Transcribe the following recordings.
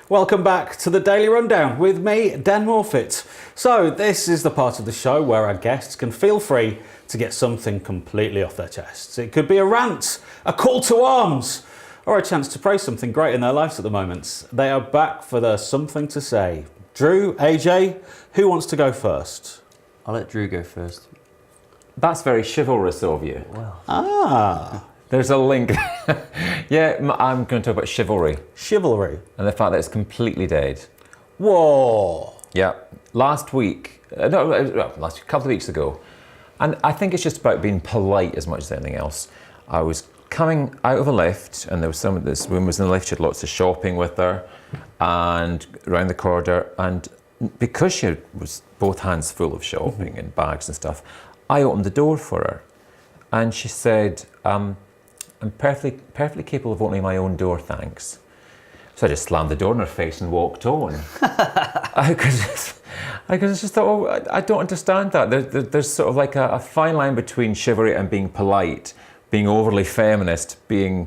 Welcome back to the Daily Rundown with me, Dan Morfitt. So this is the part of the show where our guests can feel free to get something completely off their chests. It could be a rant, a call to arms, or a chance to praise something great in their lives at the moment. They are back for their something to say. Drew, AJ, who wants to go first? I'll let Drew go first. That's very chivalrous of you. Well. There's a link. Yeah, I'm going to talk about chivalry. Chivalry? And the fact that it's completely dead. Whoa. Yeah. Last week, a couple of weeks ago, and I think it's just about being polite as much as anything else. I was coming out of a lift, and there was this woman was in the lift, she had lots of shopping with her, and around the corridor, and because she was both hands full of shopping and bags and stuff, I opened the door for her. And she said, I'm perfectly capable of opening my own door, thanks. So I just slammed the door in her face and walked on. I just thought, oh, I don't understand that. There's sort of like a fine line between chivalry and being polite, being overly feminist, being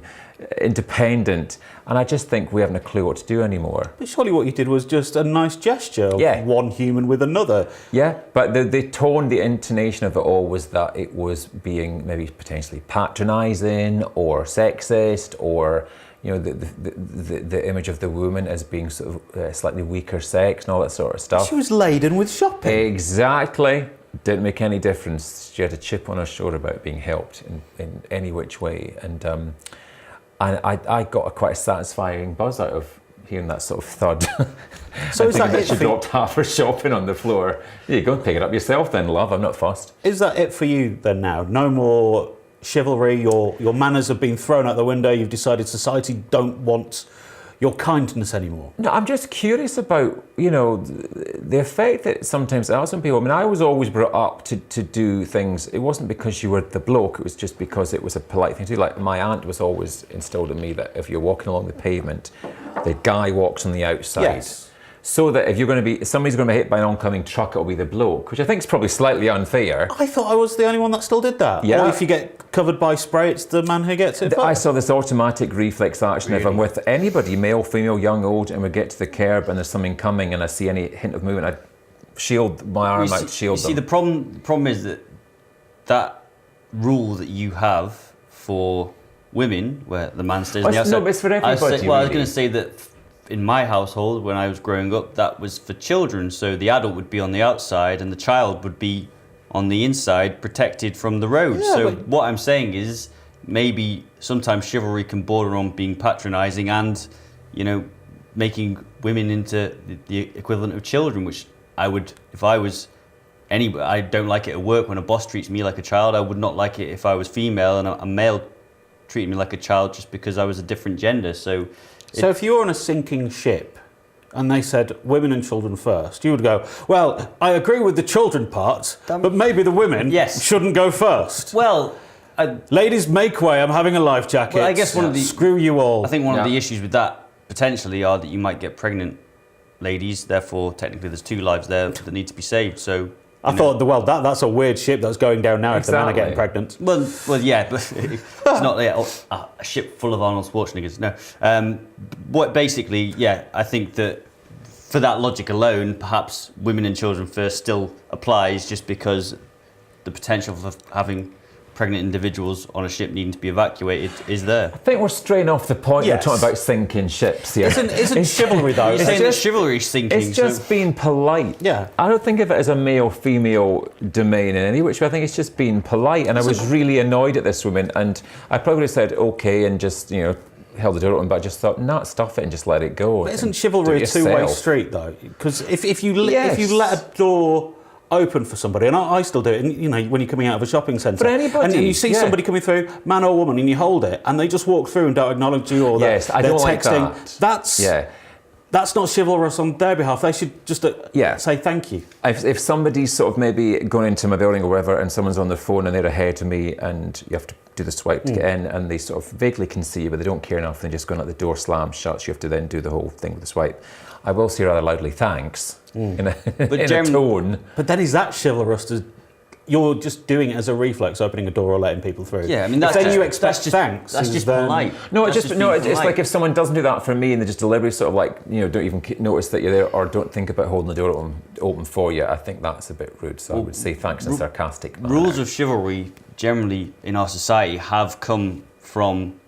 independent. And I just think we haven't a clue what to do anymore. But surely what you did was just a nice gesture of one human with another. Yeah, but the tone, the intonation of it all was that it was being maybe potentially patronising or sexist, or the image of the woman as being sort of slightly weaker sex and all that sort of stuff. She was laden with shopping. Exactly. Didn't make any difference. She had a chip on her shoulder about being helped in any which way. And I got quite a satisfying buzz out of hearing that sort of thud. So is that it? She dropped half her shopping on the floor. There you go, pick it up yourself then, love. I'm not fussed. Is that it for you then now? No more chivalry, your manners have been thrown out the window, you've decided society don't want your kindness anymore? No, I'm just curious about, the effect that sometimes has on people. I mean, I was always brought up to do things. It wasn't because you were the bloke, it was just because it was a polite thing to do. Like, my aunt was always instilled in me that if you're walking along the pavement, the guy walks on the outside. Yes. So that if somebody's going to be hit by an oncoming truck, it'll be the bloke, which I think is probably slightly unfair. I thought I was the only one that still did that. Yeah. Or if you get covered by spray, it's the man who gets it first. I saw this automatic reflex action. Really? If I'm with anybody, male, female, young, old, and we get to the curb and there's something coming and I see any hint of movement, I shield my arm out, shield them. You see, the problem is that rule that you have for women, where the man stays on the outside. No, it's for everybody. I was going to say that in my household, when I was growing up, that was for children. So the adult would be on the outside and the child would be on the inside, protected from the road. Yeah, so what I'm saying is, maybe sometimes chivalry can border on being patronising and, making women into the equivalent of children, which I would, if I was anybody, I don't like it at work when a boss treats me like a child. I would not like it if I was female and a male treated me like a child just because I was a different gender. So if you're on a sinking ship and they said women and children first, you would go, well, I agree with the children part, but maybe the women shouldn't go first. Well, ladies, make way, I'm having a life jacket. Well, I guess screw you all. I think one of the issues with that potentially are that you might get pregnant ladies, therefore technically there's two lives there that need to be saved. So I thought, that's a weird ship that's going down now if the men are getting pregnant. Well, yeah, but it's not a ship full of Arnold Schwarzeneggers. No, I think that for that logic alone, perhaps women and children first still applies, just because the potential for having pregnant individuals on a ship needing to be evacuated is there. I think we're straying off the point. We're talking about sinking ships here. Isn't chivalry though? You're saying that chivalry's sinking. It's just being polite. Yeah. I don't think of it as a male-female domain in any which way. I think it's just being polite. And I was really annoyed at this woman, and I probably said okay and just held the door open, but I just thought, stuff it and just let it go. But isn't chivalry a two-way street though? Because if you let a door open for somebody, and I still do it, and when you're coming out of a shopping centre, for anybody, and you see somebody coming through, man or woman, and you hold it, and they just walk through and don't acknowledge you, or they're texting. Like that. That's not chivalrous on their behalf. They should just say thank you. If somebody's sort of maybe going into my building or whatever, and someone's on their phone and they're ahead of me, and you have to do the swipe to get in, and they sort of vaguely can see you, but they don't care enough, and they're just going to let the door slam shut. So you have to then do the whole thing with the swipe. I will say rather loudly, thanks, in a tone. But then is that chivalrous to you're just doing it as a reflex, opening a door or letting people through. Yeah, I mean, if then you expect thanks. That's just then... polite. No, That's it's like if someone doesn't do that for me and they just deliberately sort of like, don't even notice that you're there or don't think about holding the door open for you, I think that's a bit rude. So I would say thanks in a sarcastic manner. Rules of chivalry generally in our society have come from,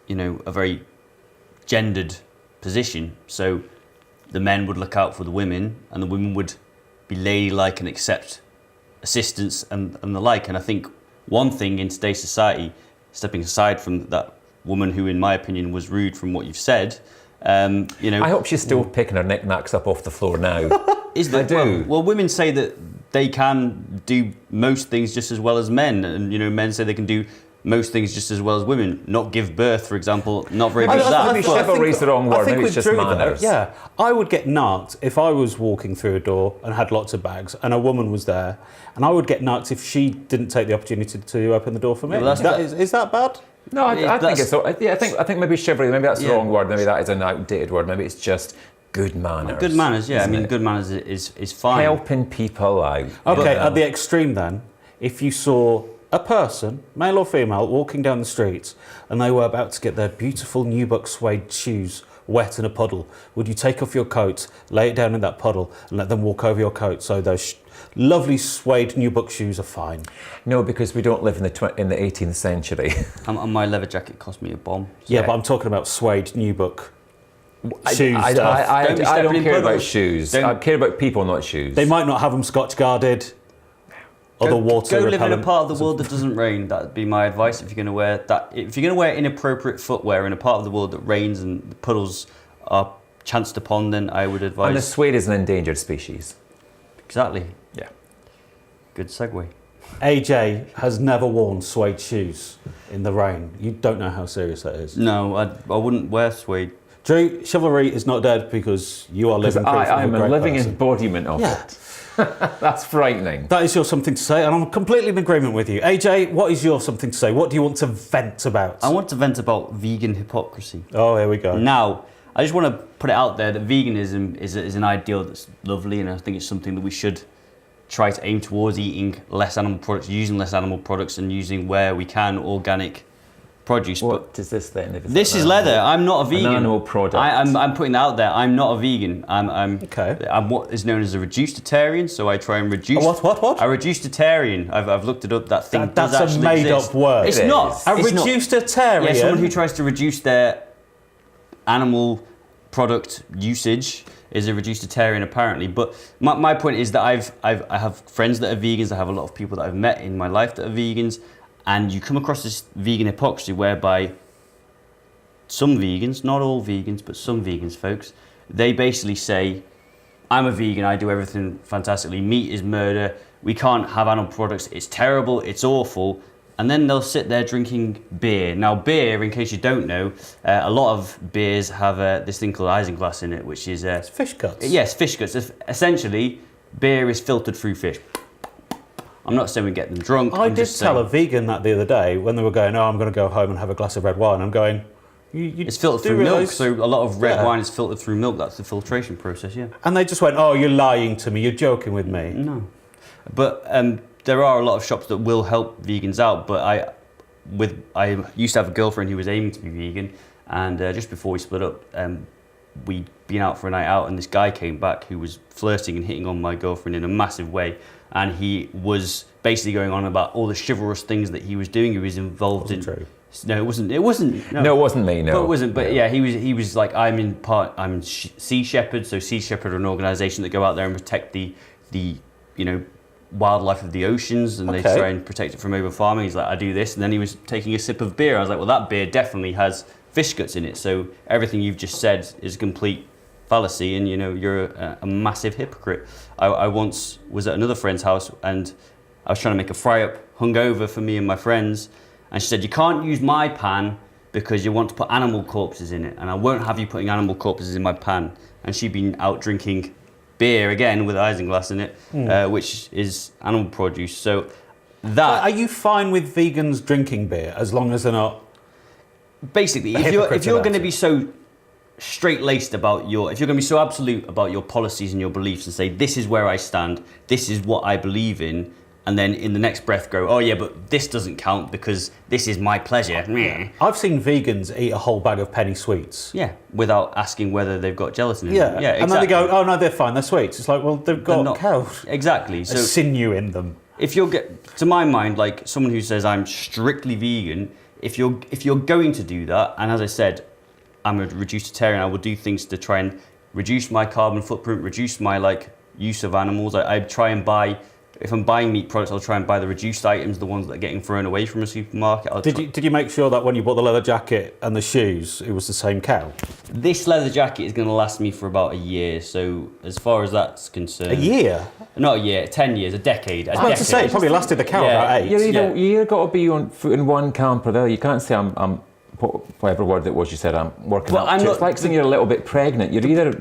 a very gendered position. So the men would look out for the women and the women would be ladylike and accept assistance and the like. And I think one thing in today's society, stepping aside from that woman who, in my opinion, was rude from what you've said, I hope she's still picking her knickknacks up off the floor now. Is that, I do. Well, women say that they can do most things just as well as men, and men say they can do most things just as well as women. Not give birth, for example, not very good at that. Maybe chivalry is the wrong word. Maybe it's just manners. Yeah, I would get narked if I was walking through a door and had lots of bags, and a woman was there, and I would get narked if she didn't take the opportunity to open the door for me. Yeah, well, is that bad? No, I think it's. Yeah, I think maybe chivalry. Maybe that's the wrong word. Maybe that is an outdated word. Maybe it's just good manners. Good manners, yeah. I mean, good manners is fine. Helping people out. Okay, at the extreme then, if you saw a person, male or female, walking down the street and they were about to get their beautiful nubuck suede shoes wet in a puddle, would you take off your coat, lay it down in that puddle and let them walk over your coat so those lovely suede nubuck shoes are fine? No, because we don't live in the 18th century. And my leather jacket cost me a bomb. So. Yeah, but I'm talking about suede nubuck shoes I don't care about shoes. Don't. I care about people, not shoes. They might not have them scotch guarded. Or the water Go live in a repellent. part of the world that doesn't rain. That'd be my advice. If you're going to wear that, if you're going to wear inappropriate footwear in a part of the world that rains and the puddles are chanced upon, then I would advise. And the suede is an endangered species. Exactly. Yeah. Good segue. AJ has never worn suede shoes in the rain. You don't know how serious that is. No, I wouldn't wear suede. Drew, chivalry is not dead because you are living proof of a I'm a great living person. embodiment of it. That's frightening. That is your something to say, and I'm completely in agreement with you. AJ, what is your something to say? What do you want to vent about? I want to vent about vegan hypocrisy. Oh, here we go. Now, I just want to put it out there that veganism is an ideal that's lovely, and I think it's something that we should try to aim towards, eating less animal products, using less animal products, and using, where we can, organic produce. What is this then? This is leather. I'm not a vegan. An animal product. I'm putting that out there. I'm not a vegan. Okay. I'm what is known as a reducetarian. So I try and reduce. What? A reducetarian. I've looked it up. That thing does that's actually a made-up exist. word. It's It not. is. A It's not. reducetarian? Yeah, someone who tries to reduce their animal product usage is a reducetarian, apparently. But my point is that I have friends that are vegans. I have a lot of people that I've met in my life that are vegans, and you come across this vegan hypocrisy whereby some vegans, not all vegans, but some vegans, folks, they basically say, I'm a vegan, I do everything fantastically, meat is murder, we can't have animal products, it's terrible, it's awful, and then they'll sit there drinking beer. Now beer, in case you don't know, a lot of beers have this thing called isinglass in it, which is... It's fish guts. Yes, fish guts. Essentially, beer is filtered through fish. I'm not saying we get them drunk. I did tell a vegan that the other day when they were going, I'm going to go home and have a glass of red wine. I'm going... It's filtered through milk, so a lot of red wine is filtered through milk. That's the filtration process, yeah. And they just went, you're lying to me, you're joking with me. No. But there are a lot of shops that will help vegans out, but I used to have a girlfriend who was aiming to be vegan, and just before we split up, we'd been out for a night out, and this guy came back who was flirting and hitting on my girlfriend in a massive way, and he was basically going on about all the chivalrous things that he was doing. He was involved in... True. No, it wasn't. No, it wasn't me. No, But it wasn't. But yeah, he was like, I'm Sea Shepherd. So Sea Shepherd are an organisation that go out there and protect the wildlife of the oceans, and they try and protect it from over farming. He's like, I do this, and then he was taking a sip of beer. I was like, well, that beer definitely has fish guts in it. So everything you've just said is a complete fallacy, and you're a massive hypocrite. I once was at another friend's house, and I was trying to make a fry up hungover for me and my friends. And she said, you can't use my pan because you want to put animal corpses in it, and I won't have you putting animal corpses in my pan. And she'd been out drinking beer again with isinglass in it, which is animal produce. So that... Are you fine with vegans drinking beer as long as they're not... Basically, if you're going to be so straight-laced about if you're going to be so absolute about your policies and your beliefs and say, this is where I stand, this is what I believe in, and then in the next breath go, oh yeah, but this doesn't count because this is my pleasure. Yeah, I've seen vegans eat a whole bag of penny sweets. without asking whether they've got gelatin in them. Yeah, Exactly. and then they go, oh no, they're fine, they're sweets. It's like, well, they've got cow. Exactly. A So sinew in them. if you're to my mind, like someone who says I'm strictly vegan, if you're going to do that, and as I said, I'm a reducitarian, I will do things to try and reduce my carbon footprint, reduce my use of animals. I try and buy, if I'm buying meat products, I'll try and buy the reduced items, the ones that are getting thrown away from a supermarket. Did you make sure that when you bought the leather jacket and the shoes, it was the same cow? This leather jacket is going to last me for about a year, so as far as that's concerned... A year? Not a year, 10 years, a decade. I was about to say, it probably lasted the cow about 8. You either got to be on foot in one camp or the other. You can't say I'm whatever word it was you said, I'm working Well, up to. It's like saying you're a little bit pregnant. You're either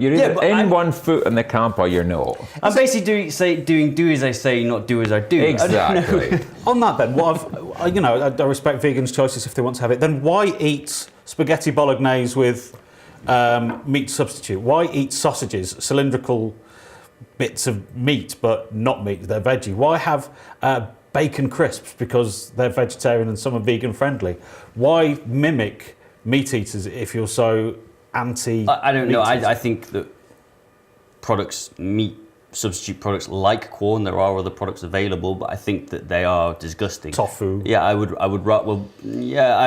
in one foot in the camp or you're not. I'm basically doing do as I say, not do as I do. Exactly. On that then, I respect vegans' choices if they want to have it. Then why eat spaghetti bolognese with meat substitute? Why eat sausages, cylindrical bits of meat but not meat, they're veggie? Why have bacon crisps because they're vegetarian and some are vegan friendly? Why mimic meat eaters if you're so anti? I don't know. I think that meat substitute products like corn, there are other products available, but I think that they are disgusting. Tofu. Yeah, I would. Well, yeah.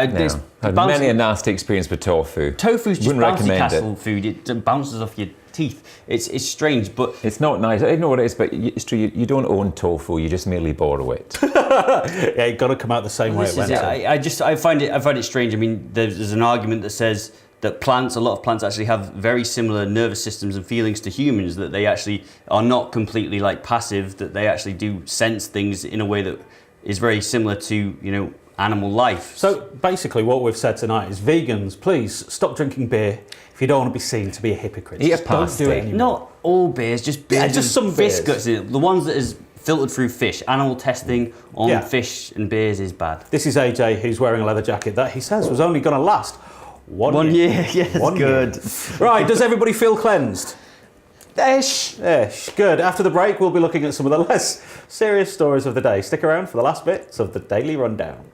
Had many a nasty experience with tofu. Tofu's just Wouldn't bouncy recommend castle food. It bounces off your teeth. It's strange, but it's not nice. I don't know what it is, but it's true. You don't own tofu. You just merely borrow it. Yeah, it got to come out the same way it went. I find it strange. I mean, there's an argument that says that a lot of plants actually have very similar nervous systems and feelings to humans, that they actually are not completely passive, that they actually do sense things in a way that is very similar to, animal life. So basically what we've said tonight is vegans, please stop drinking beer if you don't want to be seen to be a hypocrite. Eat a Just don't do it pasty. anymore. Not all beers, just beers. Yeah, just with some fish beers. guts in it. The ones that is filtered through fish. Animal testing on Yeah. fish and beers is bad. This is AJ, who's wearing a leather jacket that he says was only going to last one year. Yes, One good. year. Right, does everybody feel cleansed? Ish. Good. After the break, we'll be looking at some of the less serious stories of the day. Stick around for the last bits of the Daily Rundown.